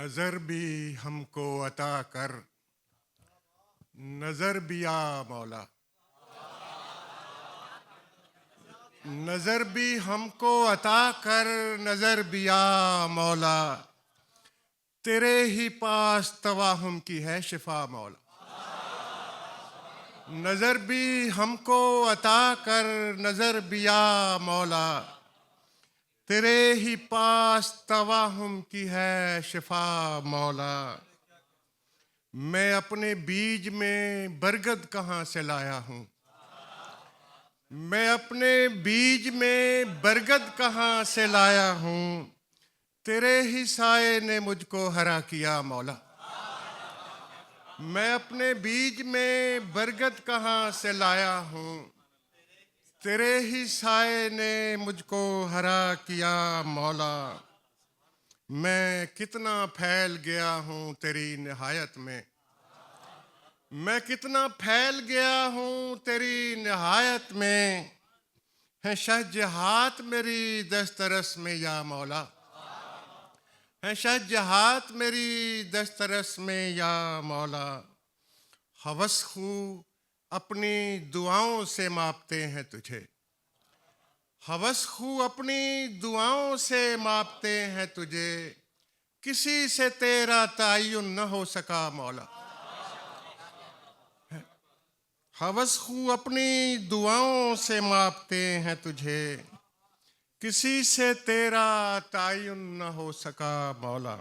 नजर भी हमको अता कर, नजर भी आ मौला। नजर भी हमको अता कर, नजर भी आ मौला। तेरे ही पास तवाहुम की है शिफा मौला। नजर भी हमको अता कर, नजर भी आ मौला। तेरे ही पास तवाहुम की है शिफा मौला। मैं अपने बीज में बरगद कहाँ से लाया हूँ, मैं अपने बीज में बरगद कहाँ से लाया हूँ। तेरे ही साए ने मुझको हरा किया मौला। मैं अपने बीज में बरगद कहाँ से लाया हूँ। तेरे ही साए ने मुझको हरा किया मौला। मैं कितना फैल गया हूँ तेरी निहायत में, मैं कितना फैल गया हूँ तेरी निहायत में। है शहजहात मेरी दस्तरस में या मौला, है शहजहात मेरी दस्तरस में या मौला। हवस खू अपनी दुआओं से मापते हैं तुझे, हवस खू अपनी दुआओं से मापते हैं तुझे। किसी से तेरा तायुन न हो सका मौला। हवस खू अपनी दुआओं से मापते हैं तुझे, किसी से तेरा तायुन न हो सका मौला।